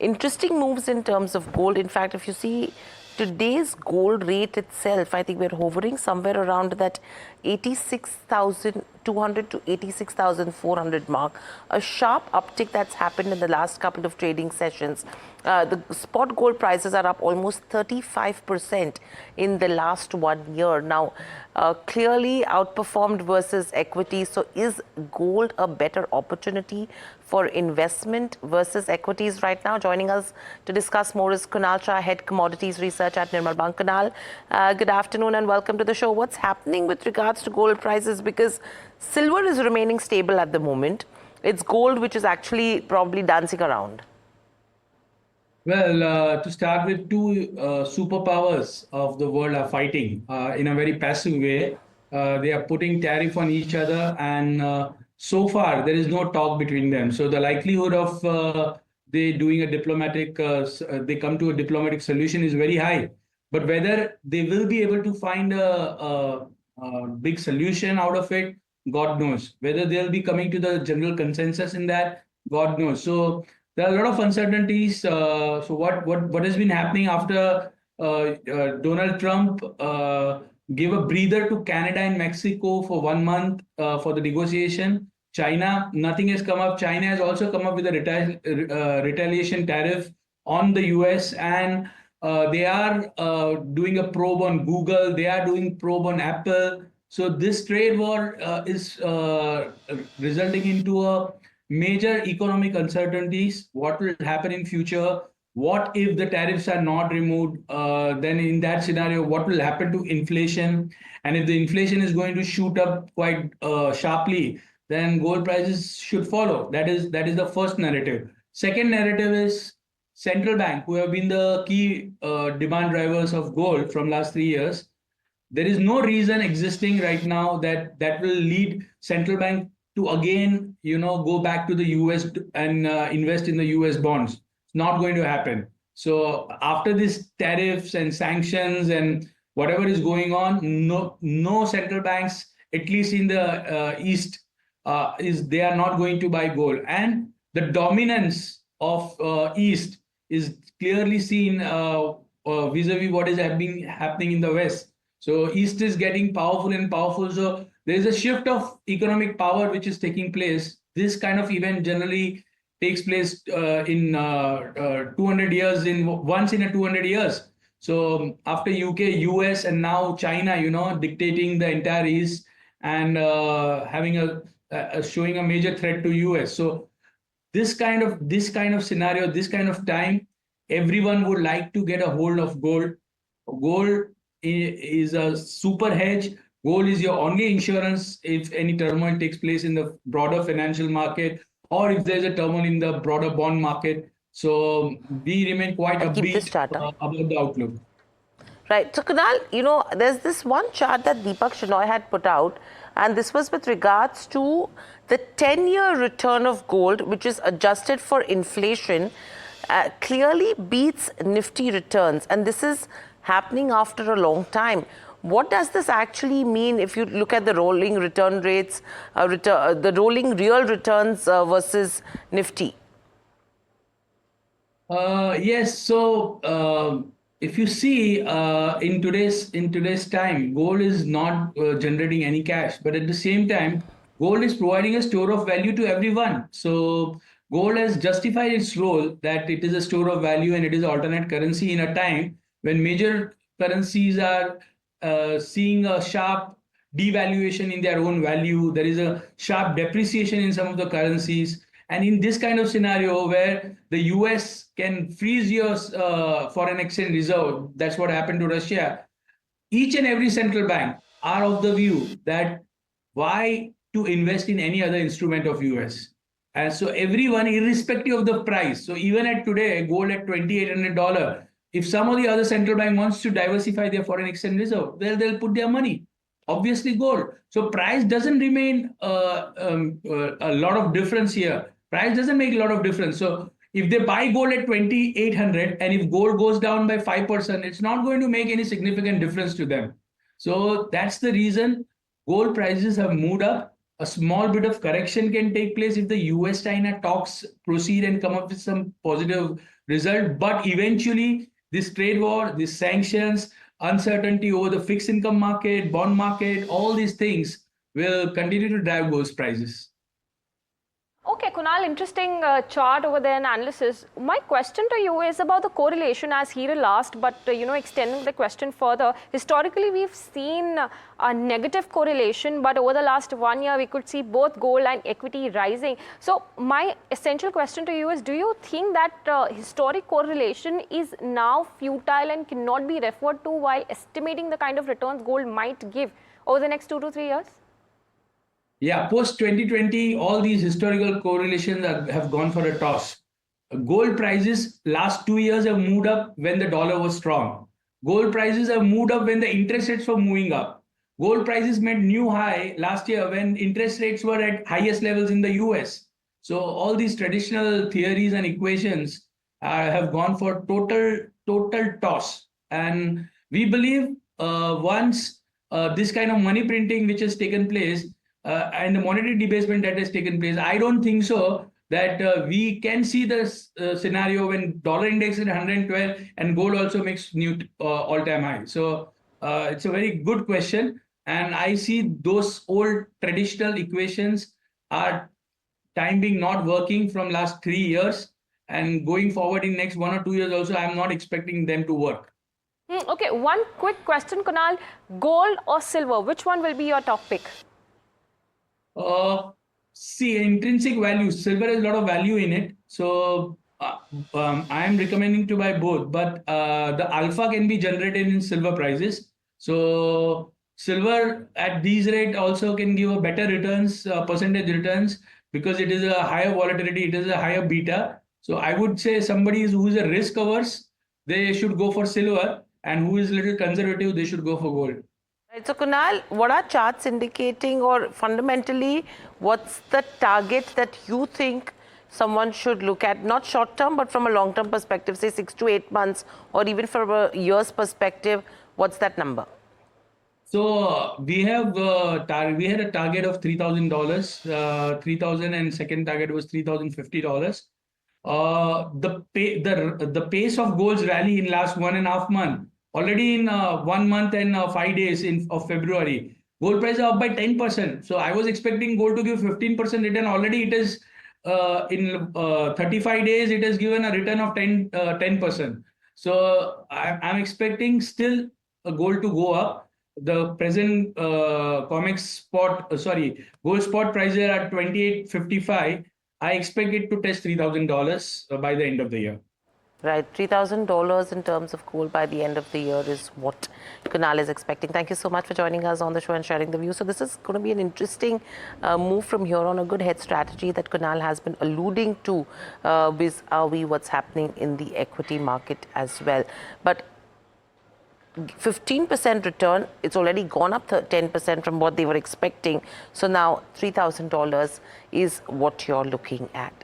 interesting moves in terms of gold. In fact, if you see today's gold rate itself, I think we're hovering somewhere around that 86,200 to 86,400 mark. A sharp uptick that's happened in the last couple of trading sessions. The spot gold prices are up almost 35% in the last 1 year. Now, clearly outperformed versus equity. So is gold a better opportunity for investment versus equities right now? Joining us to discuss more is Kunal Shah, Head Commodities Research at Nirmal Bang. Kunal, good afternoon and welcome to the show. What's happening with regards to gold prices? Because silver is remaining stable at the moment. It's gold which is actually probably dancing around. Well, to start with, two superpowers of the world are fighting in a very passive way. They are putting tariff on each other, and so far there is no talk between them. So the likelihood of they doing a diplomatic, they come to a diplomatic solution is very high. But whether they will be able to find a big solution out of it, God knows. Whether they'll be coming to the general consensus in that, God knows. So there are a lot of uncertainties. So what has been happening after Donald Trump gave a breather to Canada and Mexico for 1 month for the negotiation? China, nothing has come up. China has also come up with a retaliation tariff on the US, and they are doing a probe on Google. They are doing probe on Apple. So this trade war is resulting into a major economic uncertainties. What will happen in future? What if the tariffs are not removed? Then in that scenario, what will happen to inflation? And if the inflation is going to shoot up quite sharply, then gold prices should follow. That is the first narrative. Second narrative is central bank, who have been the key demand drivers of gold from last 3 years. There is no reason existing right now that will lead central bank to again, go back to the US and invest in the US bonds. It's not going to happen. So after this tariffs and sanctions and whatever is going on, no central banks, at least in the East, they are not going to buy gold. And the dominance of East is clearly seen vis-a-vis what is happening in the West. So East is getting powerful and powerful. So there is a shift of economic power which is taking place. This kind of event generally takes place in 200 years, once in a 200 years. So after UK, US, and now China, dictating the entire East and having showing a major threat to US. So this kind of scenario, this kind of time, everyone would like to get a hold of gold. Gold is a super hedge. Gold is your only insurance if any turmoil takes place in the broader financial market, or if there's a turmoil in the broader bond market. So we remain quite upbeat about the outlook. Right. So, Kunal, there's this one chart that Deepak Shenoy had put out, and this was with regards to the 10-year return of gold, which is adjusted for inflation, clearly beats Nifty returns. And this is happening after a long time. What does this actually mean if you look at the rolling return rates, the rolling real returns versus Nifty? Yes. So if you see in today's time, gold is not generating any cash, but at the same time, gold is providing a store of value to everyone. So gold has justified its role that it is a store of value and it is an alternate currency in a time when major currencies are seeing a sharp devaluation in their own value. There is a sharp depreciation in some of the currencies. And in this kind of scenario where the US can freeze your foreign exchange reserve, that's what happened to Russia. Each and every central bank are of the view that why to invest in any other instrument of US? And so everyone, irrespective of the price, so even at today, gold at $2,800, if some of the other central bank wants to diversify their foreign exchange reserve, well, they'll put their money. Obviously, gold. So price doesn't remain a lot of difference here. Price doesn't make a lot of difference. So if they buy gold at 2,800 and if gold goes down by 5%, it's not going to make any significant difference to them. So that's the reason gold prices have moved up a small bit of correction can take place if the US-China talks proceed and come up with some positive result. But eventually, this trade war, these sanctions, uncertainty over the fixed income market, bond market, all these things will continue to drive gold prices. Okay, Kunal, interesting chart over there and analysis. My question to you is about the correlation as Hiral asked, but extending the question further. Historically, we've seen a negative correlation, but over the last 1 year, we could see both gold and equity rising. So my essential question to you is, do you think that historic correlation is now futile and cannot be referred to while estimating the kind of returns gold might give over the next 2 to 3 years? Yeah, post 2020, all these historical correlations have gone for a toss. Gold prices last 2 years have moved up when the dollar was strong. Gold prices have moved up when the interest rates were moving up. Gold prices made new high last year when interest rates were at highest levels in the US. So all these traditional theories and equations have gone for total toss. And we believe once this kind of money printing which has taken place, and the monetary debasement that has taken place, I don't think so that we can see this scenario when dollar index is 112 and gold also makes new all-time high. So it's a very good question, and I see those old traditional equations are time being not working from last 3 years, and going forward in next 1 or 2 years also, I'm not expecting them to work. Okay, one quick question, Kunal. Gold or silver, which one will be your top pick? See, intrinsic value, silver has a lot of value in it. So I am recommending to buy both, but the alpha can be generated in silver prices. So silver at these rate also can give a better returns, percentage returns, because it is a higher volatility, it is a higher beta. So I would say somebody who is a risk averse, they should go for silver, and who is a little conservative, they should go for gold. Right. So, Kunal, what are charts indicating, or fundamentally, what's the target that you think someone should look at, not short term, but from a long term perspective, say 6 to 8 months, or even from a year's perspective? What's that number? So we have we had a target of $3,000, 3,000, and second target was $3,050. The pace of gold's rally in last 1.5 months, already in 1 month and 5 days of February, gold price are up by 10%. So I was expecting gold to give 15% return. Already it is in 35 days, it has given a return of 10%. So I'm expecting still gold to go up. The present gold spot prices are at 28.55. I expect it to test $3,000 by the end of the year. Right, $3,000 in terms of gold by the end of the year is what Kunal is expecting. Thank you so much for joining us on the show and sharing the view. So this is going to be an interesting move from here on, a good hedge strategy that Kunal has been alluding to with what's happening in the equity market as well. But 15% return, it's already gone up 10% from what they were expecting. So now $3,000 is what you're looking at.